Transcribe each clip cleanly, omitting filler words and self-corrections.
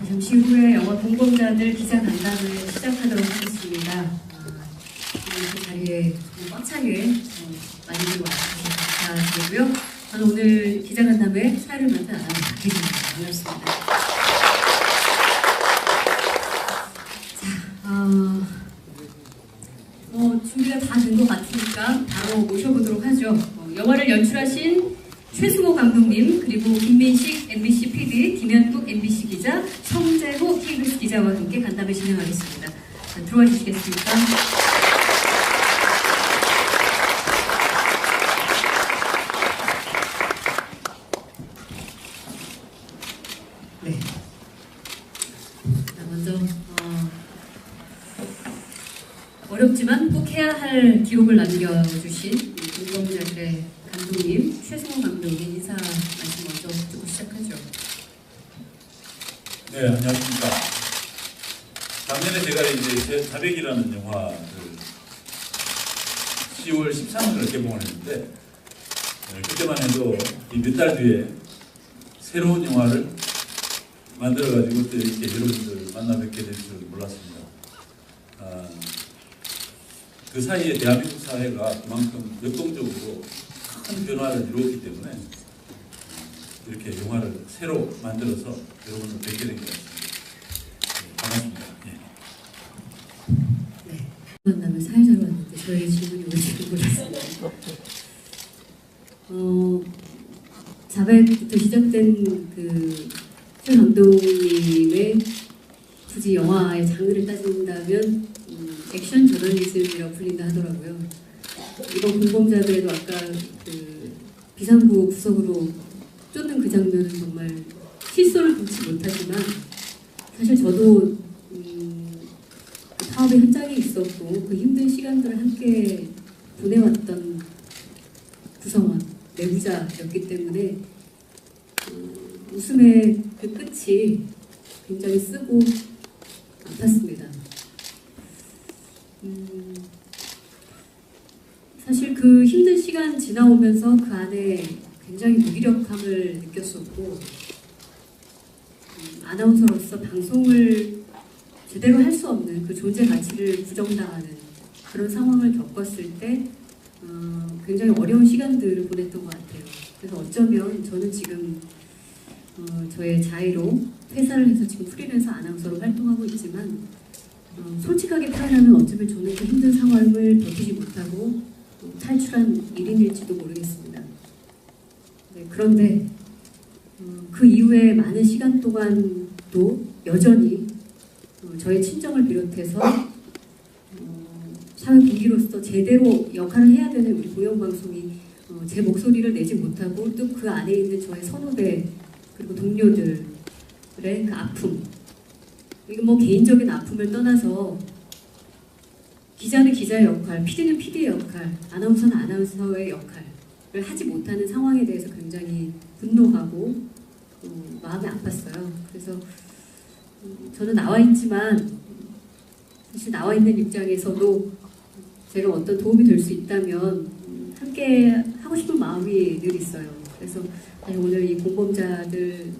잠시 후에 영화 공범자들 기자간담회 시작하도록 하겠습니다. 이 자리에 꽉 차게 많이들 와주셔서 감사드리고요. 저는 오늘 기자간담회 사회를 맡은 아나운서 박혜진입니다. 반갑습니다. 자, 준비가 다 된 것 같으니까 바로 모셔보도록 하죠. 영화를 연출하신 최승호 감독님, 그리고 김민식 MBC PD, 김현국 MBC 기자, 성재호 KBS 기자와 함께 간담회 진행하겠습니다. 자, 들어와 주시겠습니까? 네. 자, 먼저 어렵지만 꼭 해야 할 기록을 남겨주신 공범자들의 감독님, 최승호 감독님 인사 말씀 먼저 듣고 시작하죠. 네, 안녕하십니까. 작년에 제가 이제 자백이라는 영화를 10월 13일을 개봉을 했는데, 그때만 해도 몇 달 뒤에 새로운 영화를 만들어가지고 또 이렇게 여러분들 만나 뵙게 될 줄 몰랐습니다. 그 사이에 대한민국 사회가 그만큼 역동적으로 큰 변화를 이루었기 때문에 이렇게 영화를 새로 만들어서 여러분을 뵙게 된 것 같습니다. 반갑습니다. 네. 만나면 사회자로 왔는데 저에게 질문이 오지를 몰랐습니다. 자백부터 시작된 최 감독님의 굳이 영화의 장르를 따진다면 액션 저널리즘이라고 불린다 하더라고요. 이번 공범자들에도 아까 비상구 구석으로 쫓는 그 장면은 정말 실소를 금치 못하지만 사실 저도 사업의 현장에 있었고 그 힘든 시간들을 함께 보내왔던 구성원, 내부자였기 때문에 웃음의 그 끝이 굉장히 쓰고 아팠습니다. 사실 그 힘든 시간 지나오면서 그 안에 굉장히 무기력함을 느꼈었고 아나운서로서 방송을 제대로 할 수 없는 그 존재 가치를 부정당하는 그런 상황을 겪었을 때 굉장히 어려운 시간들을 보냈던 것 같아요. 그래서 어쩌면 저는 지금 저의 자의로 퇴사를 해서 지금 프리랜서 아나운서로 활동하고 있지만 솔직하게 표현하면 어쩌면 저는 그 힘든 상황을 버티지 못하고 탈출한 일인일지도 모르겠습니다. 네, 그런데 그 이후에 많은 시간 동안도 여전히 저의 친정을 비롯해서 사회 공기로서 제대로 역할을 해야 되는 우리 공영방송이 제 목소리를 내지 못하고 또 그 안에 있는 저의 선후배 그리고 동료들의 그 아픔, 이거 뭐 개인적인 아픔을 떠나서 기자는 기자의 역할, PD는 PD의 역할, 아나운서는 아나운서의 역할을 하지 못하는 상황에 대해서 굉장히 분노하고 마음이 아팠어요. 그래서 저는 나와 있지만 사실 나와 있는 입장에서도 제가 어떤 도움이 될 수 있다면 함께 하고 싶은 마음이 늘 있어요. 그래서 오늘 이 공범자들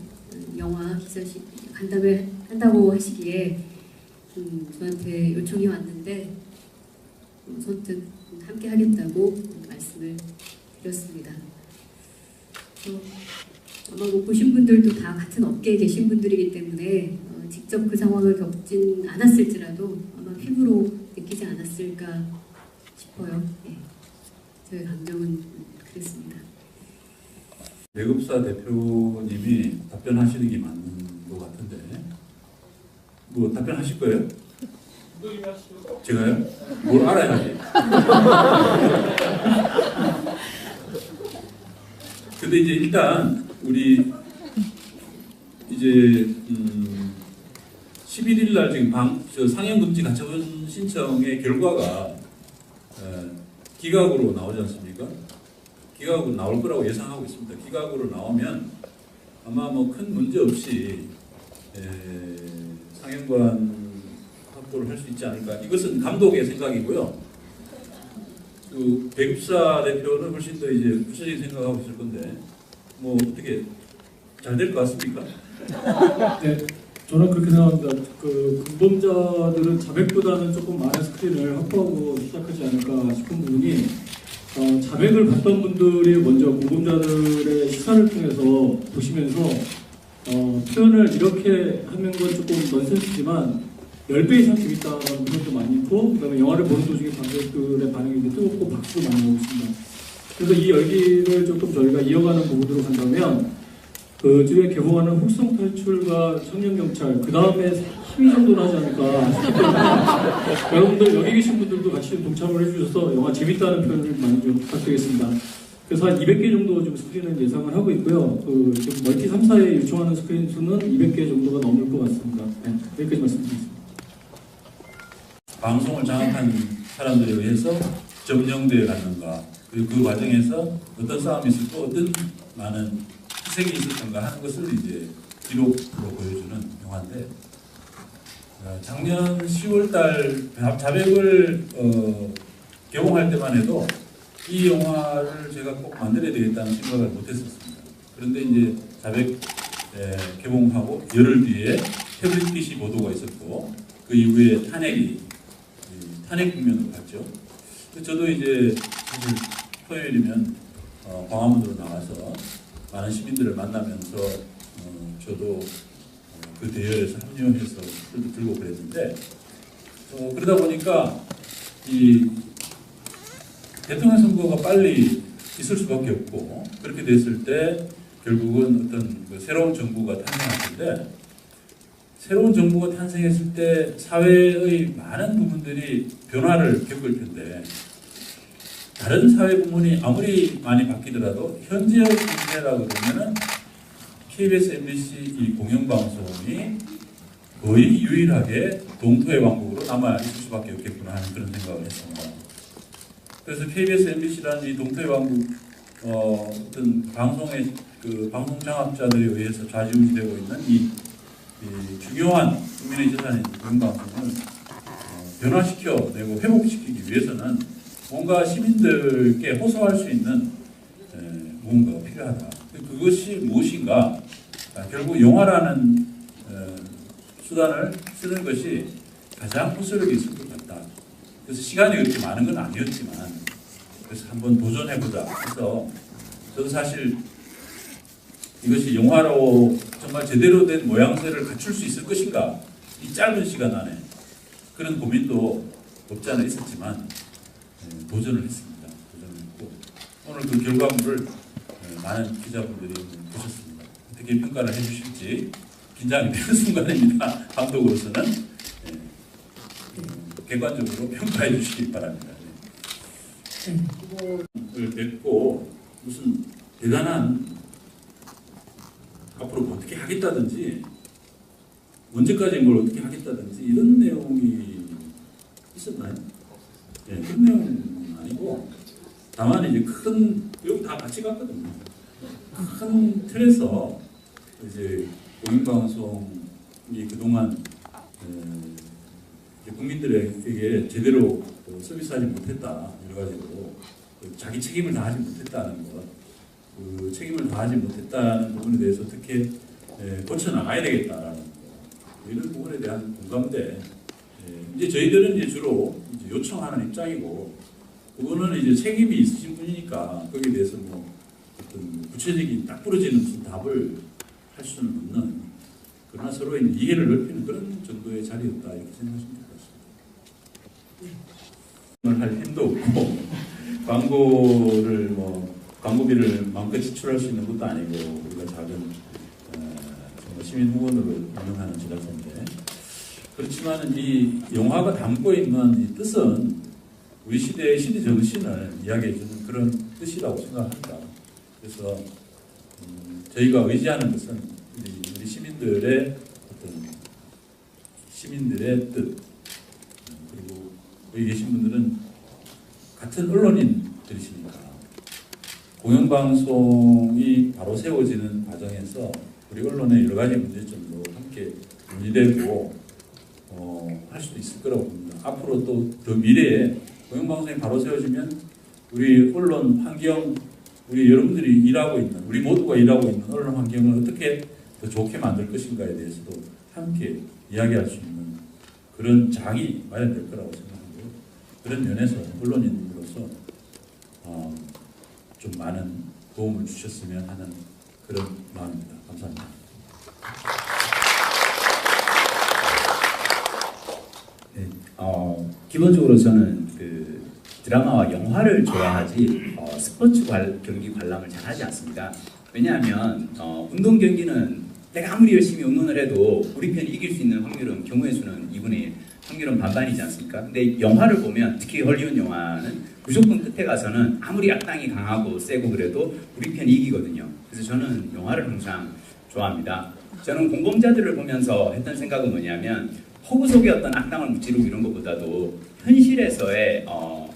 영화 기자식 간담회 한다고 하시기에 저한테 요청이 왔는데 선뜻 함께 하겠다고 말씀을 드렸습니다. 아마 못 보신 분들도 다 같은 업계에 계신 분들이기 때문에 직접 그 상황을 겪진 않았을지라도 아마 피부로 느끼지 않았을까 싶어요. 네. 저의 감정은 그랬습니다. 배급사 대표님이 답변하시는 게 맞는 것 같은데 뭐 답변하실 거예요? 제가요? 뭘 알아야지. 근데 이제 일단 우리 이제 11일 날 지금 상영금지 가처분 신청의 결과가 기각으로 나오지 않습니까? 기각으로 나올 거라고 예상하고 있습니다. 기각으로 나오면 아마 뭐 큰 문제 없이 상영관 확보를 할 수 있지 않을까. 이것은 감독의 생각이고요. 그 배급사 대표는 훨씬 더 이제 구체적인 생각하고 있을 건데 뭐 어떻게 잘 될 것 같습니까? 네, 저는 그렇게 생각합니다. 그 공범자들은 자백보다는 조금 많은 스크린을 확보하고 시작하지 않을까 싶은 부분이 자백을 봤던 분들이 먼저 공범자들의 시선을 통해서 보시면서 표현을 이렇게 하는 건 조금 넌센스지만 10배 이상 재밌다는 분들도 많이 있고, 그다음에 영화를 보는 도중에 관객들의 반응이 뜨겁고 박수도 많이 나오고 있습니다. 그래서 이 열기를 조금 저희가 이어가는 부분으로 간다면 그 즈음에 개봉하는 훅성 탈출과 청년경찰 그 다음에 3위 정도 나지 않을까. 여러분들 여기 계신 분들도 같이 동참을 해주셔서 영화 재밌다는 표현을 많이 좀 부탁드리겠습니다. 그래서 한 200개 정도 좀 스크린을 예상을 하고 있고요. 지금 멀티 3사에 요청하는 스크린 수는 200개 정도가 넘을 것 같습니다. 네, 여기까지 말씀드리겠습니다. 방송을 장악한 사람들에 의해서 점령되어 갔는가, 그리고 그 과정에서 어떤 싸움이 있었고 어떤 많은 희생이 있었던가 하는 것을 이제 기록으로 보여주는 영화인데, 작년 10월달 자백을 개봉할 때만 해도 이 영화를 제가 꼭 만들어야 되겠다는 생각을 못했었습니다. 그런데 이제 자백 개봉하고 열흘 뒤에 태블릿 PC 보도가 있었고, 그 이후에 탄핵 국면으로 갔죠. 저도 이제 사실 토요일이면 광화문으로 나가서 많은 시민들을 만나면서 저도 그 대열에서 합류해서 술도 들고 그랬는데, 그러다 보니까 이 대통령 선거가 빨리 있을 수밖에 없고, 그렇게 됐을 때 결국은 어떤 그 새로운 정부가 탄생했는데, 새로운 정부가 탄생했을 때 사회의 많은 부분들이 변화를 겪을 텐데, 다른 사회 부문이 아무리 많이 바뀌더라도 현재의 상태라고 그러면은 KBS, MBC 이 공영방송이 거의 유일하게 동토의 왕국으로 남아 있을 수밖에 없겠구나 하는 그런 생각을 했습니다. 그래서 KBS, MBC라는 이 동토의 왕국 어떤 방송의 그 방송 장악자들에 의해서 좌지우지되고 있는 이 중요한 국민의 재산인 공영방송을 변화시켜내고 회복시키기 위해서는 뭔가 시민들께 호소할 수 있는 무언가가 필요하다. 그것이 무엇인가? 결국 영화라는 수단을 쓰는 것이 가장 호소력이 있을 것 같다. 그래서 시간이 그렇게 많은 건 아니었지만, 그래서 한번 도전해보자 해서, 저도 사실 이것이 영화로 정말 제대로 된 모양새를 갖출 수 있을 것인가, 이 짧은 시간 안에 그런 고민도 없지 않아 있었지만 도전을 했습니다. 도전을 했고, 오늘 그 결과물을 많은 기자분들이 보셨습니다. 어떻게 평가를 해주실지 긴장이 되는 순간입니다. 감독으로서는 객관적으로 평가해 주시기 바랍니다. 후보를 뵙고 무슨 대단한 앞으로 뭐 어떻게 하겠다든지, 언제까지 뭘 어떻게 하겠다든지 이런 내용이 있었나요? 네, 그런 내용은 아니고, 다만 이제 여기 다 같이 갔거든요. 큰 틀에서 이제 공영방송이 그동안 국민들에게 제대로 서비스하지 못했다, 여러 가지로 자기 책임을 다하지 못했다는 것, 그 책임을 다하지 못했다는 부분에 대해서 어떻게 고쳐 나가야 되겠다라는 것, 이런 부분에 대한 공감대. 이제 저희들은 이제 주로 이제 요청하는 입장이고, 그거는 이제 책임이 있으신 분이니까 거기에 대해서 뭐 어떤 구체적인 딱 부러지는 무슨 답을 할 수는 없는, 그러나 서로의 이해를 넓히는 그런 정도의 자리였다, 이렇게 생각하시면 될 것 같습니다. 할 힘도 없고 광고를 광고비를 마음껏 지출할 수 있는 것도 아니고, 우리가 작은 시민 후원으로 운영하는 제작사인데, 그렇지만 이 영화가 담고 있는 이 뜻은 우리 시대의 시대 정신을 이야기해주는 그런 뜻이라고 생각합니다. 그래서 저희가 의지하는 것은 우리 시민들의 뜻, 그리고 여기 계신 분들은 같은 언론인들이시니까 공영방송이 바로 세워지는 과정에서 우리 언론의 여러 가지 문제점도 함께 논의되고 할 수도 있을 거라고 봅니다. 앞으로 또 더 미래에 공영방송이 바로 세워지면 우리 언론 환경, 우리 여러분들이 일하고 있는, 우리 모두가 일하고 있는 언론 환경을 어떻게 더 좋게 만들 것인가에 대해서도 함께 이야기할 수 있는 그런 장이 마련될 거라고 생각하고요. 그런 면에서 언론인으로서 좀 많은 도움을 주셨으면 하는 그런 마음입니다. 감사합니다. 네, 기본적으로 저는 그 드라마와 영화를 좋아하지 스포츠 경기 관람을 잘 하지 않습니다. 왜냐하면 운동 경기는 내가 아무리 열심히 응원을 해도 우리 편이 이길 수 있는 확률은 경우의 수는 2분의 1, 확률은 반반이지 않습니까? 근데 영화를 보면 특히 헐리우드 영화는 무조건 끝에 가서는 아무리 악당이 강하고 세고 그래도 우리 편이 이기거든요. 그래서 저는 영화를 항상 좋아합니다. 저는 공범자들을 보면서 했던 생각은 뭐냐면 허구 속의 어떤 악당을 무찌르고 이런 것보다도 현실에서의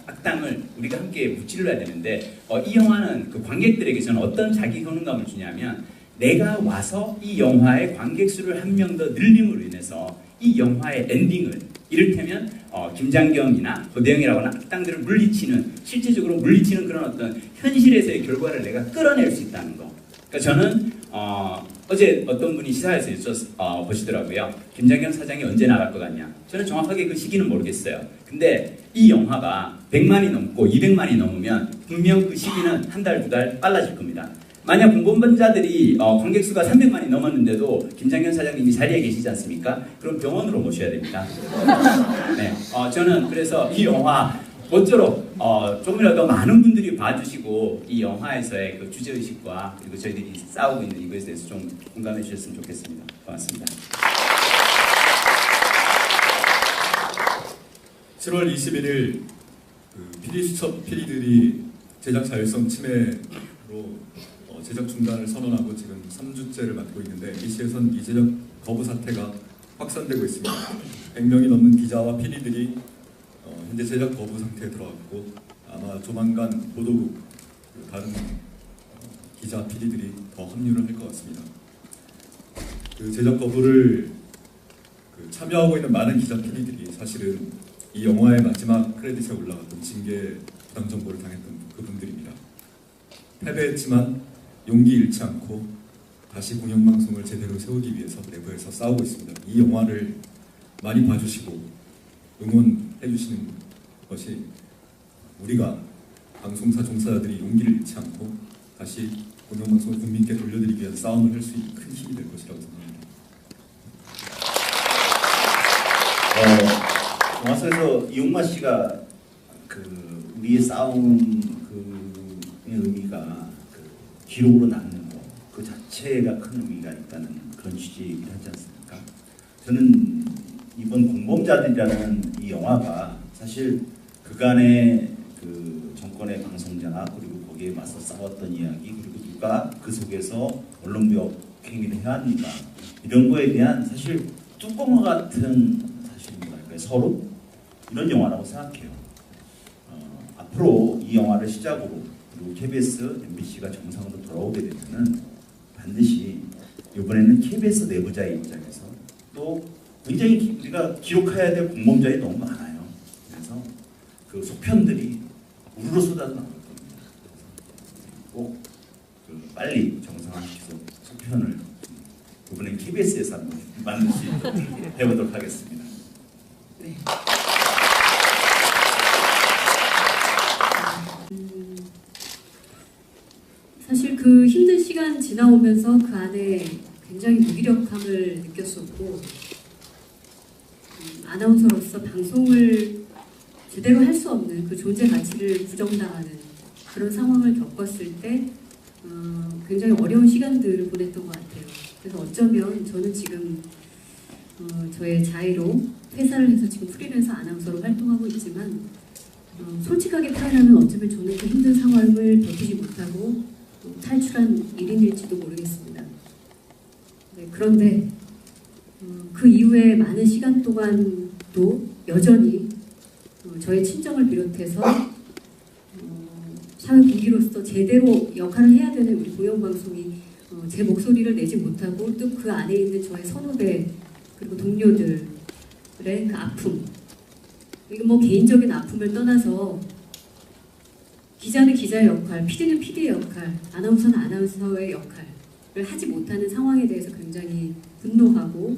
악당을 우리가 함께 무찔러야 되는데 이 영화는 그 관객들에게 저는 어떤 자기 효능감을 주냐면 내가 와서 이 영화의 관객 수를 한 명 더 늘림으로 인해서 이 영화의 엔딩을 이를테면 김장겸이나 고대영이라거나 악당들을 물리치는 실질적으로 물리치는 그런 어떤 현실에서의 결과를 내가 끌어낼 수 있다는 거. 그러니까 저는 어제 어떤 분이 시사에서 보시더라고요. 김장겸 사장이 언제 나갈 것 같냐. 저는 정확하게 그 시기는 모르겠어요. 근데 이 영화가 100만이 넘고 200만이 넘으면 분명 그 시기는 한 달, 두 달 빨라질 겁니다. 만약 공범자들이 관객 수가 300만이 넘었는데도 김장겸 사장님이 자리에 계시지 않습니까? 그럼 병원으로 모셔야 됩니다. 네, 저는 그래서 이 영화 모쪼록 조금이라도 많은 분들이 봐주시고 이 영화에서의 그 주제의식과 그리고 저희들이 싸우고 있는 이것에 대해서 좀 공감해 주셨으면 좋겠습니다. 고맙습니다. 7월 21일 PD 수첩 PD들이 제작 자율성 침해로 제작 중단을 선언하고 지금 3주째를 맡고 있는데 이 시에선 이 제작 거부 사태가 확산되고 있습니다. 100명이 넘는 기자와 PD들이 현재 제작 거부 상태에 들어갔고 아마 조만간 보도국 다른 기자 PD들이 더 합류를 할 것 같습니다. 그 제작 거부를 참여하고 있는 많은 기자 PD들이 사실은 이 영화의 마지막 크레딧에 올라갔던 징계 부당 정보를 당했던 그분들입니다. 패배했지만 용기 잃지 않고 다시 공영방송을 제대로 세우기 위해서 내부에서 싸우고 있습니다. 이 영화를 많이 봐주시고 응원해 주시는 것이 우리가 방송사 종사자들이 용기를 잃지 않고 다시 공영방송을 국민께 돌려드리기 위한 싸움을 할 수 있는 큰 힘이 될 것이라고 생각합니다. 영화에서 이용마 씨가 우리의 싸움 의미가 기록으로 남는 것 그 자체가 큰 의미가 있다는 그런 취지이긴 하지 않습니까? 저는 이번 공범자들이라는 이 영화가 사실 그간의 그 정권의 방송자나 그리고 거기에 맞서 싸웠던 이야기 그리고 누가 그 속에서 언론개혁 행위를 해왔는가 이런 거에 대한 사실 뚜껑과 같은 사실 뭐랄까요 서로 이런 영화라고 생각해요. 앞으로 이 영화를 시작으로 그리고 KBS, MBC가 정상으로 돌아오게 되면은 반드시 이번에는 KBS 내부자의 입장에서 또 굉장히 우리가 기록해야 될 공범자들이 너무 많아요. 그래서 그 속편들이 우르르 쏟아져 나올 겁니다. 꼭 빨리 정상화시켜서 속편을 이번엔 KBS에서 한번 만들 수 있도록 해보도록 하겠습니다. 네. 사실 그 힘든 시간 지나오면서 그 안에 굉장히 무기력함을 느꼈었고 아나운서로서 방송을 제대로 할 수 없는 그 존재 가치를 부정당하는 그런 상황을 겪었을 때 굉장히 어려운 시간들을 보냈던 것 같아요. 그래서 어쩌면 저는 지금 저의 자의로 퇴사를 해서 지금 프리랜서 아나운서로 활동하고 있지만 솔직하게 표현하면 어쩌면 저는 그 힘든 상황을 버티지 못하고 탈출한 일인일지도 모르겠습니다. 네, 그런데 그 이후에 많은 시간 동안도 여전히 저의 친정을 비롯해서 사회 공기로서 제대로 역할을 해야 되는 우리 공영방송이 제 목소리를 내지 못하고 또 그 안에 있는 저의 선후배 그리고 동료들의 그 아픔, 이거 뭐 개인적인 아픔을 떠나서 기자는 기자의 역할, PD는 PD의 역할, 아나운서는 아나운서의 역할, 하지 못하는 상황에 대해서 굉장히 분노하고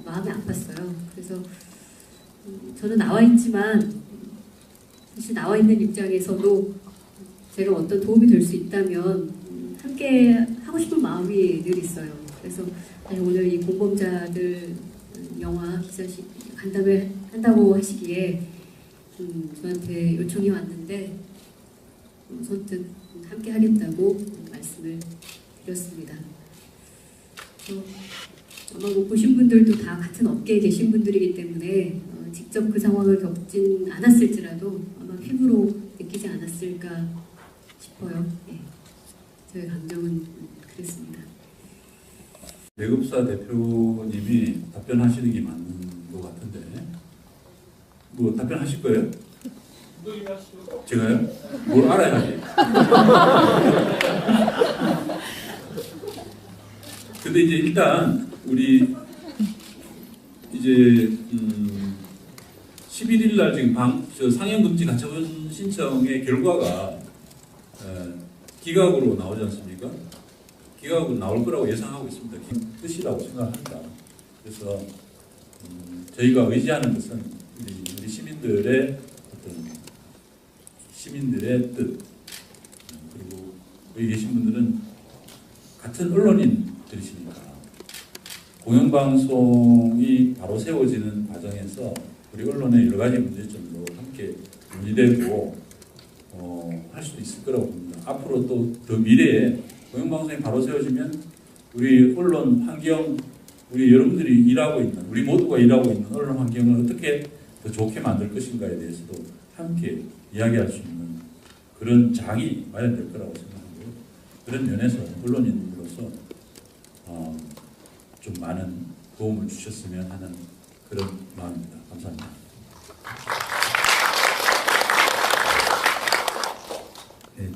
마음이 아팠어요. 그래서 저는 나와 있지만 사실 나와 있는 입장에서도 제가 어떤 도움이 될 수 있다면 함께 하고 싶은 마음이 늘 있어요. 그래서 오늘 이 공범자들 영화 기자식 간담회 한다고 하시기에 저한테 요청이 왔는데 선뜻 함께 하겠다고 말씀을 드렸습니다. 아마 뭐 보신 분들도 다 같은 업계에 계신 분들이기 때문에 직접 그 상황을 겪진 않았을지라도 아마 피부로 느끼지 않았을까 싶어요. 네. 저의 감정은 그랬습니다. 내급사 대표님이 답변하시는 게 맞는 것 같은데 뭐 답변하실 거예요? 제가요? 뭘 알아야지. 근데 이제 일단 우리 이제 11일 날 지금 상영금지 가처분 신청의 결과가 기각으로 나오지 않습니까? 기각으로 나올 거라고 예상하고 있습니다. 뜻이라고 생각합니다. 그래서 저희가 의지하는 것은 우리 시민들의 뜻, 그리고 여기 계신 분들은 같은 언론인들이시니까 공영방송이 바로 세워지는 과정에서 우리 언론의 여러 가지 문제점도 함께 논의되고 할 수도 있을 거라고 봅니다. 앞으로 또 더 미래에 공영방송이 바로 세워지면 우리 언론 환경, 우리 여러분들이 일하고 있는, 우리 모두가 일하고 있는 언론 환경을 어떻게 더 좋게 만들 것인가에 대해서도 함께 이야기할 수 있는 그런 장이 마련될 거라고 생각하고요. 그런 면에서 언론인으로서 좀 많은 도움을 주셨으면 하는 그런 마음입니다. 감사합니다. 네,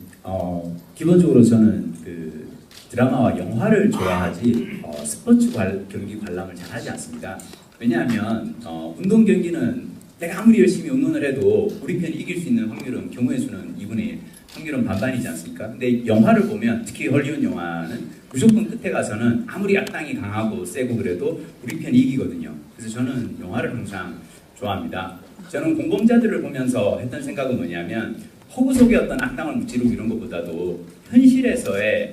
기본적으로 저는 그 드라마와 영화를 좋아하지 스포츠 경기 관람을 잘 하지 않습니다. 왜냐하면 운동 경기는 내가 아무리 열심히 응원을 해도 우리 편이 이길 수 있는 확률은 경우의 수는 2분의 1, 확률은 반반이지 않습니까? 근데 영화를 보면 특히 헐리우드 영화는 무조건 끝에 가서는 아무리 악당이 강하고 세고 그래도 우리 편이 이기거든요. 그래서 저는 영화를 항상 좋아합니다. 저는 공범자들을 보면서 했던 생각은 뭐냐면 허구 속의 어떤 악당을 무찌르고 이런 것보다도 현실에서의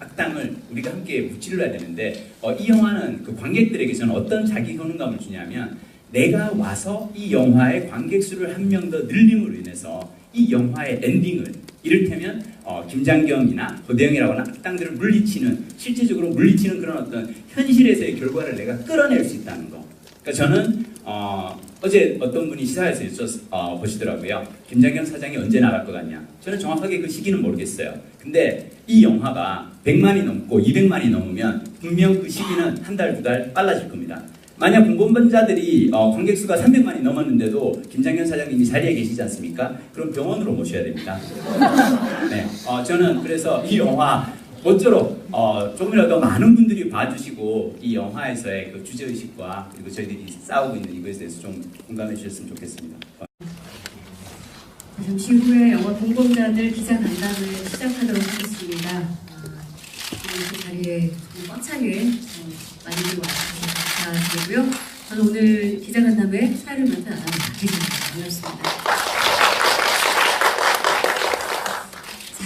악당을 우리가 함께 무찔러야 되는데 이 영화는 그 관객들에게 저는 어떤 자기 효능감을 주냐면 내가 와서 이 영화의 관객 수를 한 명 더 늘림으로 인해서 이 영화의 엔딩을 이를테면 김장겸이나 고대영이라고 하는 악당들을 물리치는 실질적으로 물리치는 그런 어떤 현실에서의 결과를 내가 끌어낼 수 있다는 거. 그러니까 저는 어제 어떤 분이 시사에서 보시더라고요. 김장겸 사장이 언제 나갈 것 같냐. 저는 정확하게 그 시기는 모르겠어요. 근데 이 영화가 100만이 넘고 200만이 넘으면 분명 그 시기는 한 달, 두 달 빨라질 겁니다. 만약 공범자들이 관객 수가 300만이 넘었는데도 김장겸 사장님이 자리에 계시지 않습니까? 그럼 병원으로 모셔야 됩니다. 네, 저는 그래서 이 영화 모쪼록 조금이라도 많은 분들이 봐주시고 이 영화에서의 그 주제의식과 그리고 저희들이 싸우고 있는 이것에 대해서 좀 공감해 주셨으면 좋겠습니다. 잠시 후에 영화 공범자들 기자간담회 시작하도록 하겠습니다. 그 자리에 꽉 차게 많이들 와주셔서 감사드리고요. 저는 오늘 기자간담회 사회를 맡은 아나운서 박혜진입니다. 반갑습니다. 자,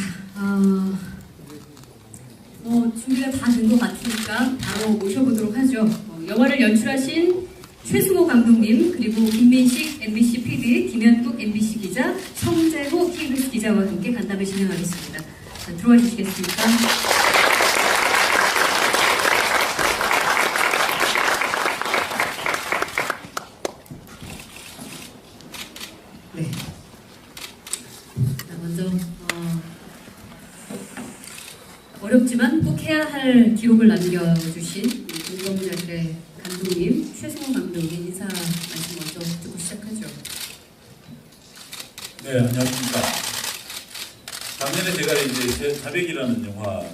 준비가 다 된 것 같으니까 바로 모셔보도록 하죠. 영화를 연출하신 최승호 감독님, 그리고 김민식 MBC PD, 김현국 MBC 기자, 성재호 KBS 기자와 함께 간담회 진행하겠습니다. 자, 들어와 주시겠습니까? 네. 자, 먼저 어렵지만 꼭 해야 할 기록을 남겨주신 공범자들의 감독님 최승호 감독님 인사 말씀 먼저 듣고 시작하죠. 네, 안녕하십니까. 작년에 제가 이제 자백이라는 영화를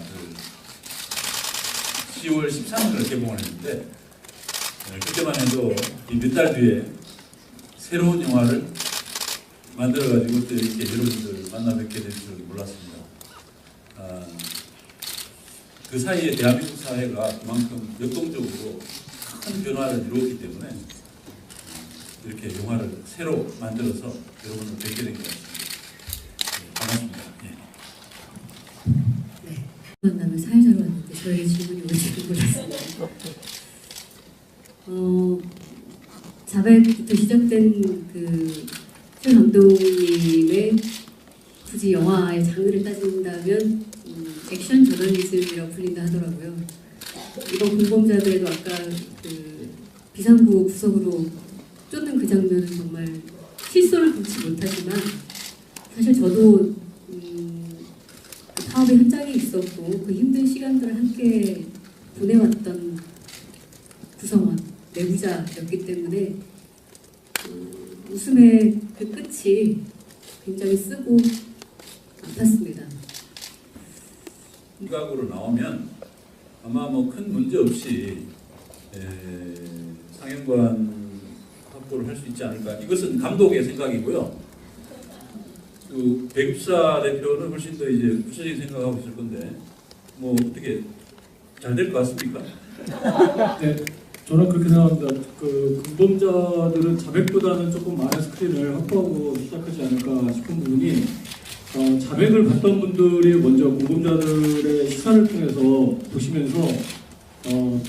10월 13일을 개봉을 했는데 그때만 해도 이 몇 달 뒤에 새로운 영화를 만들어가지고 또 이렇게 여러분들 만나 뵙게 될 줄 몰랐습니다. 그 사이에 대한민국 사회가 그만큼 역동적으로 큰 변화를 이루었기 때문에 이렇게 영화를 새로 만들어서 여러분을 뵙게 된 것 같습니다. 반갑습니다. 네. 만나면 사회자로 왔는데 저에게 질문이 오시는 것 같습니다. 자백부터 시작된 최 감독님의 굳이 영화의 장르를 따진다면 액션 저널리즘이라고 불린다 하더라고요. 이번 공범자들에도 아까 비상구 구석으로 쫓는 그 장면은 정말 실소를 금치 못하지만 사실 저도 그 파업의 현장에 있었고 그 힘든 시간들을 함께 보내왔던 구성원, 내부자였기 때문에 웃음의 그 끝이 굉장히 쓰고 아팠습니다. 시각으로 나오면 아마 뭐 큰 문제 없이 상영관 확보를 할 수 있지 않을까. 이것은 감독의 생각이고요. 그 배급사 대표는 훨씬 더 이제 구체적인 생각하고 있을 건데 뭐 어떻게 잘 될 것 같습니까? 네, 저는 그렇게 생각합니다. 그 공범자들은 자백보다는 조금 많은 스크린을 확보하고 시작하지 않을까 싶은 부분이 자백을 받던 분들이 먼저 공범자들의 시사를 통해서 보시면서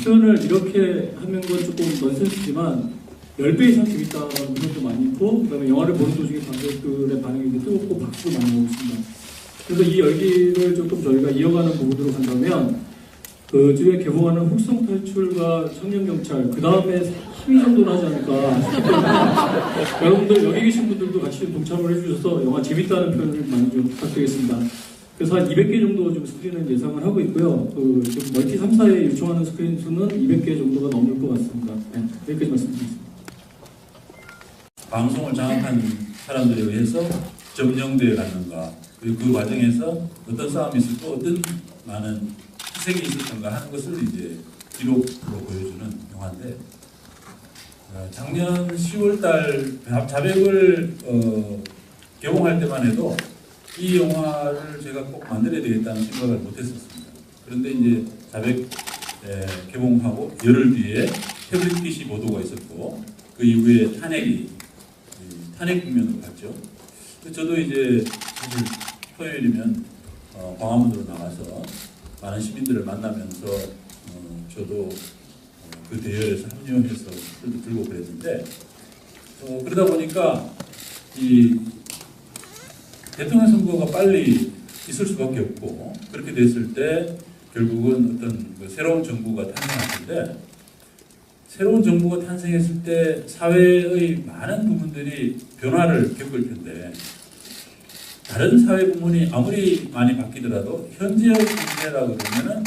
표현을 이렇게 하는 건 조금 넌센스지만 10배 이상 재밌다는 분들도 많이 있고 그다음에 영화를 보는 도중에 관객들의 반응이 뜨겁고 박수를 많이 오고 있습니다. 그래서 이 열기를 조금 저희가 이어가는 부분으로 간다면 그 즈음에 개봉하는 훅성 탈출과 청년경찰 그 다음에 3위 정도는 하지 않을까 싶기 때문에 여러분들 여기 계신 분들도 같이 동참을 해주셔서 영화 재밌다는 표현을 많이 좀 부탁드리겠습니다. 그래서 한 200개 정도 좀 스크린을 예상을 하고 있고요. 지금 멀티 3사에 요청하는 스크린 수는 200개 정도가 넘을 것 같습니다. 네, 여기까지 말씀드리겠습니다. 방송을 장악한 사람들에 의해서 점령되어 갔는가, 그리고 그 과정에서 어떤 싸움이 있었고 어떤 많은 희생이 있었던가 하는 것을 이제 기록으로 보여주는 영화인데, 작년 10월달 자백을 개봉할 때만 해도 이 영화를 제가 꼭 만들어야 되겠다는 생각을 못했었습니다. 그런데 이제 자백 개봉하고 열흘 뒤에 태블릿 PC 보도가 있었고 그 이후에 탄핵 국면으로 갔죠. 저도 이제 사실 토요일이면 광화문으로 나가서 많은 시민들을 만나면서 저도 그 대열에서 합류해서 술도 들고 그랬는데 그러다 보니까 이 대통령 선거가 빨리 있을 수밖에 없고 그렇게 됐을 때 결국은 어떤 그 새로운 정부가 탄생할 텐데 새로운 정부가 탄생했을 때 사회의 많은 부분들이 변화를 겪을 텐데 다른 사회 부문이 아무리 많이 바뀌더라도 현재의 문제라고 그러면은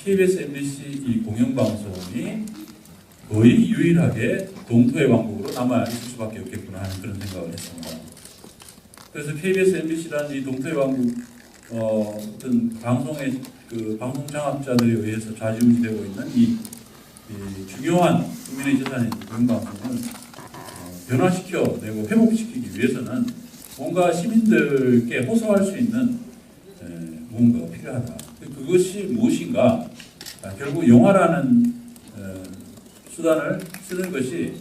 KBS, MBC 이 공영방송이 거의 유일하게 동토의 왕국으로 남아 있을 수밖에 없겠구나 하는 그런 생각을 했습니다. 그래서 KBS, MBC라는 이 동토의 왕국 어떤 방송의 그 방송 장악자들에 의해서 좌지우지되고 있는 이 중요한 국민의 재산인 공영방송을 변화시켜내고 회복시키기 위해서는 뭔가 시민들께 호소할 수 있는 무언가가 필요하다. 그것이 무엇인가? 결국 영화라는 수단을 쓰는 것이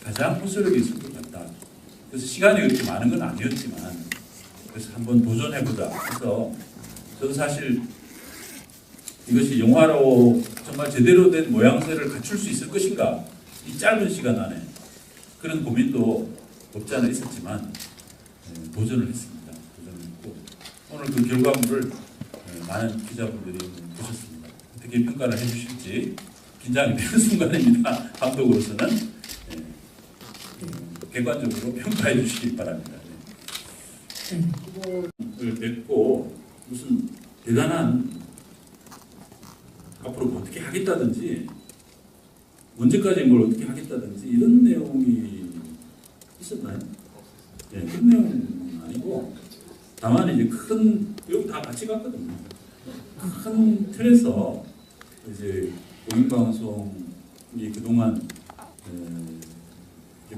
가장 호소력이 있을 것 같다. 그래서 시간이 그렇게 많은 건 아니었지만 그래서 한번 도전해보자 해서 저도 사실 이것이 영화로 정말 제대로 된 모양새를 갖출 수 있을 것인가, 이 짧은 시간 안에 그런 고민도 없지 않아 있었지만 도전을 했습니다. 도전을 했고 오늘 그 결과물을 많은 기자분들이 보셨습니다. 어떻게 평가를 해주실지 긴장이 되는 순간입니다. 감독으로서는 객관적으로 평가해 주시기 바랍니다. 을 뵙고 무슨 대단한 앞으로 뭐 어떻게 하겠다든지 언제까지 뭘 어떻게 하겠다든지 이런 내용이 있었나요? 네, 그런 내용은 아니고 다만 이제 여기 다 같이 갔거든요. 큰 틀에서 이제 공영방송이 그동안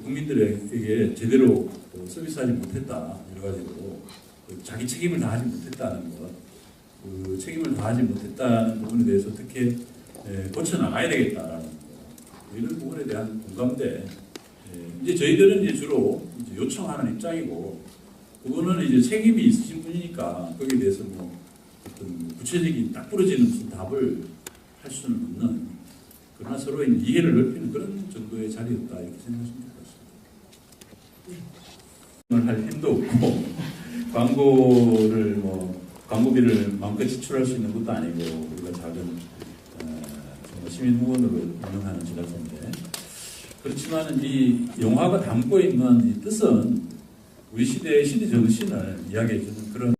국민들에게 제대로 서비스하지 못했다, 여러 가지로 자기 책임을 다하지 못했다는 것, 그 책임을 다하지 못했다는 부분에 대해서 어떻게 고쳐 나가야 되겠다라는 거. 이런 부분에 대한 공감대. 이제 저희들은 이제 주로 이제 요청하는 입장이고, 그거는 이제 책임이 있으신 분이니까 거기에 대해서 뭐 어떤 구체적인 딱 부러지는 무슨 답을 할 수는 없는, 그러나 서로의 이해를 넓히는 그런 정도의 자리였다 이렇게 생각하시면 될 것 같습니다. 할 힘도 없고 광고를 광고비를 마음껏 지출할 수 있는 것도 아니고, 우리가 작은 시민 후원으로 운영하는 제작사인데, 그렇지만 이 영화가 담고 있는 이 뜻은 우리 시대의 시대 정신을 이야기해 주는